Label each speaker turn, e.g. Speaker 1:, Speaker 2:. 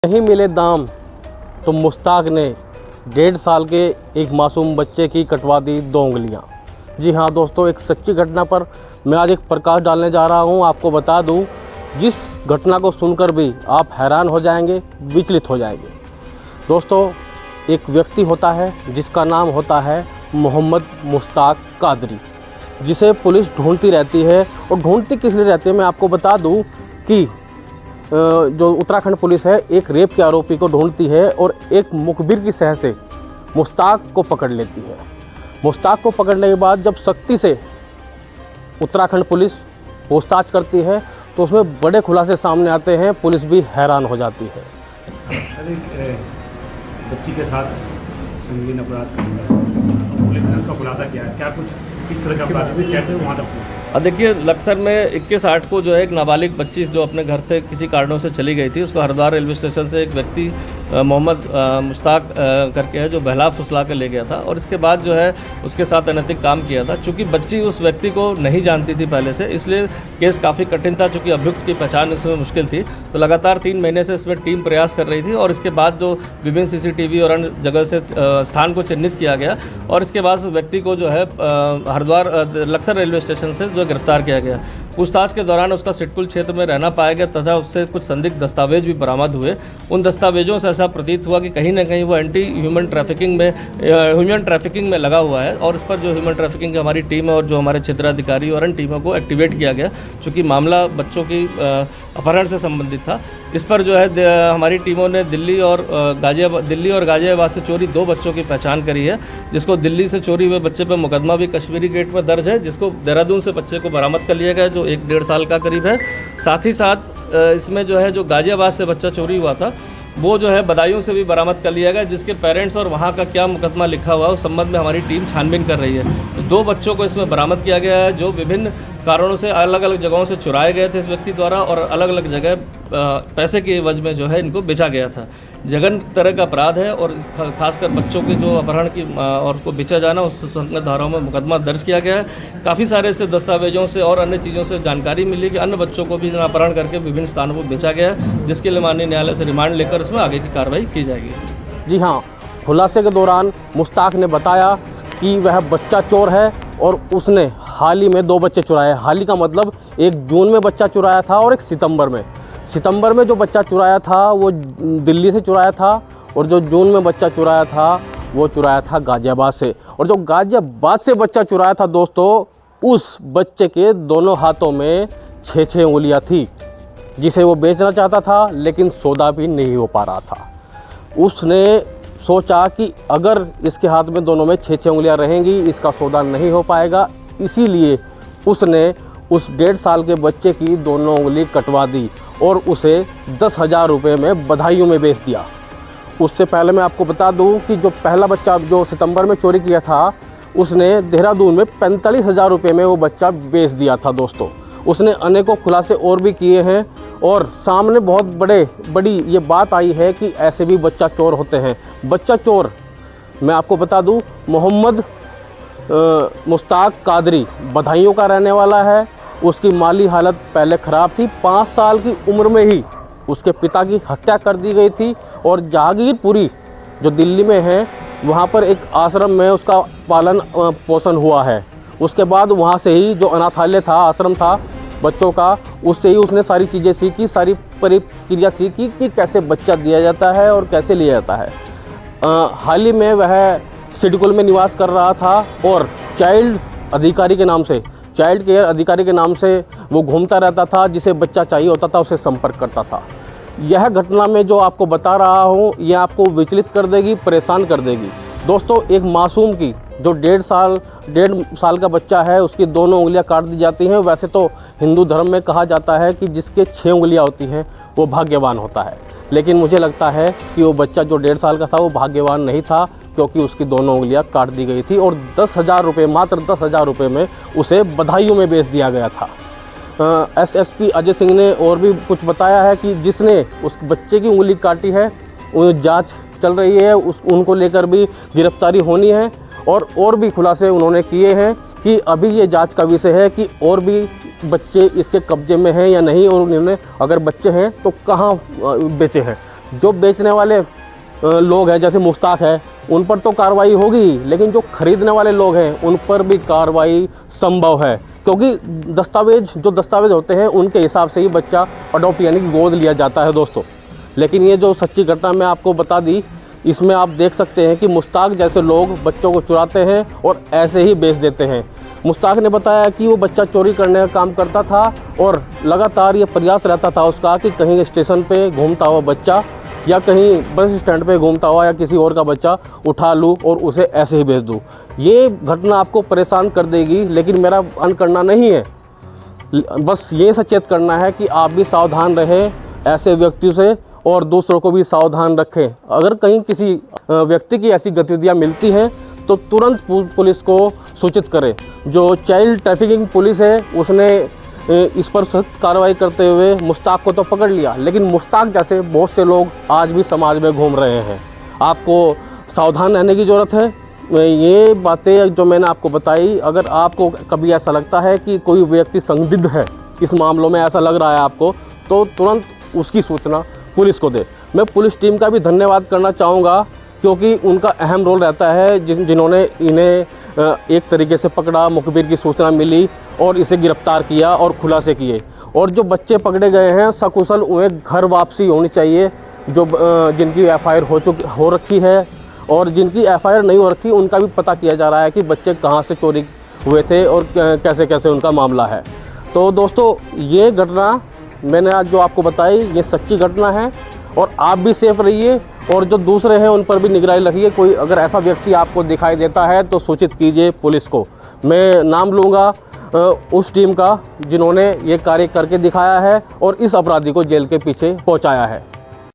Speaker 1: नहीं मिले दाम तो मुश्ताक ने 1.5 साल के एक मासूम बच्चे की कटवा दी 2 उंगलियां। जी हाँ दोस्तों, एक सच्ची घटना पर मैं आज एक प्रकाश डालने जा रहा हूं। आपको बता दूं, जिस घटना को सुनकर भी आप हैरान हो जाएंगे, विचलित हो जाएंगे। दोस्तों, एक व्यक्ति होता है जिसका नाम होता है मोहम्मद मुश्ताक कादरी, जिसे पुलिस ढूंढती रहती है। और ढूंढती किस लिए रहती है, मैं आपको बता दूं कि जो उत्तराखंड पुलिस है एक रेप के आरोपी को ढूंढती है और एक मुखबिर की सहायता से मुश्ताक को पकड़ लेती है। मुश्ताक को पकड़ने के बाद जब सख्ती से उत्तराखंड पुलिस पूछताछ करती है तो उसमें बड़े खुलासे सामने आते हैं। पुलिस भी हैरान हो जाती है।
Speaker 2: सर, एक बच्ची के साथ संगीन अपराध करने पुलिस ने उसका खुलासा किया है। क्या कुछ किस तरह का अपराध है, कैसे वहाँ तक पहुँचे?
Speaker 3: देखिए, लक्सर में 21/8 को जो है एक नाबालिग बच्ची जो अपने घर से किसी कारणों से चली गई थी, उसको हरिद्वार रेलवे स्टेशन से एक व्यक्ति मोहम्मद मुश्ताक करके है जो बहला फुसला के ले गया था और इसके बाद जो है उसके साथ अनैतिक काम किया था। चूँकि बच्ची उस व्यक्ति को नहीं जानती थी पहले से, इसलिए केस काफ़ी कठिन था। चूँकि अभियुक्त की पहचान इसमें मुश्किल थी, तो लगातार 3 महीने से इसमें टीम प्रयास कर रही थी। और इसके बाद जो विभिन्न CCTV और अन्य जगह से स्थान को चिन्हित किया गया और इसके बाद उस व्यक्ति को जो है हरिद्वार लक्सर रेलवे स्टेशन से जो गिरफ्तार किया गया। पूछताछ के दौरान उसका सिटकुल क्षेत्र में रहना पाया गया तथा उससे कुछ संदिग्ध दस्तावेज भी बरामद हुए। उन दस्तावेजों से ऐसा प्रतीत हुआ कि कहीं ना कहीं वो ह्यूमन ट्रैफिकिंग में लगा हुआ है। और इस पर जो ह्यूमन ट्रैफिकिंग की हमारी टीम है और जो हमारे क्षेत्राधिकारी और अन्य टीमों को एक्टिवेट किया गया, चूँकि मामला बच्चों की अपहरण से संबंधित था। इस पर जो है हमारी टीमों ने दिल्ली और गाजियाबाद से चोरी 2 बच्चों की पहचान करी है, जिसको दिल्ली से चोरी हुए बच्चे पर मुकदमा भी कश्मीरी गेट में दर्ज है, जिसको देहरादून से बच्चे को बरामद कर लिया गया जो 1-1.5 साल का करीब है। साथ ही साथ इसमें जो है जो गाजियाबाद से बच्चा चोरी हुआ था वो जो है बदायूं से भी बरामद कर लिया गया, जिसके पेरेंट्स और वहाँ का क्या मुकदमा लिखा हुआ है उस संबंध में हमारी टीम छानबीन कर रही है। तो 2 बच्चों को इसमें बरामद किया गया है जो विभिन्न कारणों से अलग अलग जगहों से चुराए गए थे इस व्यक्ति द्वारा और अलग अलग जगह पैसे के एवज में जो है इनको बेचा गया था। जघन तरह का अपराध है और खासकर बच्चों के जो अपहरण की और उसको बेचा जाना, उस संगत धाराओं में मुकदमा दर्ज किया गया है। काफ़ी सारे ऐसे दस्तावेजों से और अन्य चीज़ों से जानकारी मिली कि अन्य बच्चों को भी अपहरण करके विभिन्न स्थानों पर बेचा गया है, जिसके लिए माननीय न्यायालय से रिमांड लेकर इसमें आगे की कार्रवाई की जाएगी।
Speaker 1: जी हाँ, खुलासे के दौरान मुश्ताक ने बताया कि वह बच्चा चोर है और उसने हाल ही में 2 बच्चे चुराए। हाल ही का मतलब 1 जून में बच्चा चुराया था और 1 सितंबर में। सितंबर में जो बच्चा चुराया था वो दिल्ली से चुराया था और जो जून में बच्चा चुराया था वो चुराया था गाजियाबाद से। और जो गाजियाबाद से बच्चा चुराया था दोस्तों, उस बच्चे के दोनों हाथों में 6-6 उंगलियां थी, जिसे वो बेचना चाहता था लेकिन सौदा भी नहीं हो पा रहा था। उसने सोचा कि अगर इसके हाथ में दोनों में 6-6 उंगलियां रहेंगी, इसका सौदा नहीं हो पाएगा। इसीलिए उसने उस 1.5 साल के बच्चे की दोनों उंगली कटवा दी और उसे 10,000 रुपये में बधाइयों में बेच दिया। उससे पहले मैं आपको बता दूं कि जो पहला बच्चा जो सितंबर में चोरी किया था, उसने देहरादून में 45,000 रुपये में वो बच्चा बेच दिया था। दोस्तों, उसने अनेकों खुलासे और भी किए हैं और सामने बहुत बड़ी ये बात आई है कि ऐसे भी बच्चा चोर होते हैं। बच्चा चोर, मैं आपको बता दूं, मोहम्मद मुश्ताक कादरी बधाइयों का रहने वाला है। उसकी माली हालत पहले ख़राब थी। 5 साल की उम्र में ही उसके पिता की हत्या कर दी गई थी और जहांगीरपुरी जो दिल्ली में है वहाँ पर एक आश्रम में उसका पालन पोषण हुआ है। उसके बाद वहाँ से ही जो अनाथालय था, आश्रम था बच्चों का, उससे ही उसने सारी चीज़ें सीखी, सारी प्रक्रिया सीखी कि कैसे बच्चा दिया जाता है और कैसे लिया जाता है। हाल ही में वह सिडकुल में निवास कर रहा था और चाइल्ड केयर अधिकारी के नाम से वो घूमता रहता था। जिसे बच्चा चाहिए होता था उसे संपर्क करता था। यह घटना में जो आपको बता रहा हूँ ये आपको विचलित कर देगी, परेशान कर देगी। दोस्तों, एक मासूम की जो 1.5 साल का बच्चा है उसकी दोनों उंगलियां काट दी जाती हैं। वैसे तो हिंदू धर्म में कहा जाता है कि जिसके 6 उंगलियां होती हैं वो भाग्यवान होता है, लेकिन मुझे लगता है कि वो बच्चा जो 1.5 साल का था वो भाग्यवान नहीं था, क्योंकि उसकी दोनों उंगलियां काट दी गई थी और 10,000 रुपये, मात्र 10,000 रुपये में उसे बधाइयों में बेच दिया गया था। SSP अजय सिंह ने और भी कुछ बताया है कि जिसने उस बच्चे की उंगली काटी है जांच चल रही है, उनको लेकर भी गिरफ्तारी होनी है। और भी खुलासे उन्होंने किए हैं कि अभी ये जांच का विषय है कि और भी बच्चे इसके कब्जे में हैं या नहीं, और उन्होंने अगर बच्चे हैं तो कहाँ बेचे हैं। जो बेचने वाले लोग हैं जैसे मुश्ताक है, उन पर तो कार्रवाई होगी, लेकिन जो खरीदने वाले लोग हैं उन पर भी कार्रवाई संभव है, क्योंकि दस्तावेज होते हैं उनके हिसाब से ही बच्चा अडॉप्ट यानी कि गोद लिया जाता है दोस्तों। लेकिन ये जो सच्ची घटना मैं आपको बता दी, इसमें आप देख सकते हैं कि मुश्ताक जैसे लोग बच्चों को चुराते हैं और ऐसे ही बेच देते हैं। मुश्ताक ने बताया कि वो बच्चा चोरी करने का काम करता था और लगातार ये प्रयास रहता था उसका कि कहीं स्टेशन पे घूमता हुआ बच्चा या कहीं बस स्टैंड पे घूमता हुआ या किसी और का बच्चा उठा लूँ और उसे ऐसे ही बेच दूँ। ये घटना आपको परेशान कर देगी, लेकिन मेरा अन करना नहीं है, बस ये सचेत करना है कि आप भी सावधान रहें ऐसे व्यक्ति से और दूसरों को भी सावधान रखें। अगर कहीं किसी व्यक्ति की ऐसी गतिविधियां मिलती हैं तो तुरंत पुलिस को सूचित करें। जो चाइल्ड ट्रैफिकिंग पुलिस है उसने इस पर सख्त कार्रवाई करते हुए मुश्ताक को तो पकड़ लिया, लेकिन मुश्ताक जैसे बहुत से लोग आज भी समाज में घूम रहे हैं। आपको सावधान रहने की ज़रूरत है। ये बातें जो मैंने आपको बताई, अगर आपको कभी ऐसा लगता है कि कोई व्यक्ति संदिग्ध है, इस मामलों में ऐसा लग रहा है आपको, तो तुरंत उसकी सूचना पुलिस को दे। मैं पुलिस टीम का भी धन्यवाद करना चाहूँगा, क्योंकि उनका अहम रोल रहता है जिन्होंने इन्हें एक तरीके से पकड़ा, मुखबिर की सूचना मिली और इसे गिरफ्तार किया और खुलासे किए। और जो बच्चे पकड़े गए हैं सकुशल उन्हें घर वापसी होनी चाहिए। जो जिनकी एफआईआर हो रखी है और जिनकी एफआईआर नहीं हो रखी, उनका भी पता किया जा रहा है कि बच्चे कहाँ से चोरी हुए थे और कैसे कैसे उनका मामला है। तो दोस्तों, ये घटना मैंने आज जो आपको बताई ये सच्ची घटना है और आप भी सेफ रहिए और जो दूसरे हैं उन पर भी निगरानी रखिए। कोई अगर ऐसा व्यक्ति आपको दिखाई देता है तो सूचित कीजिए पुलिस को। मैं नाम लूँगा उस टीम का जिन्होंने ये कार्य करके दिखाया है और इस अपराधी को जेल के पीछे पहुँचाया है।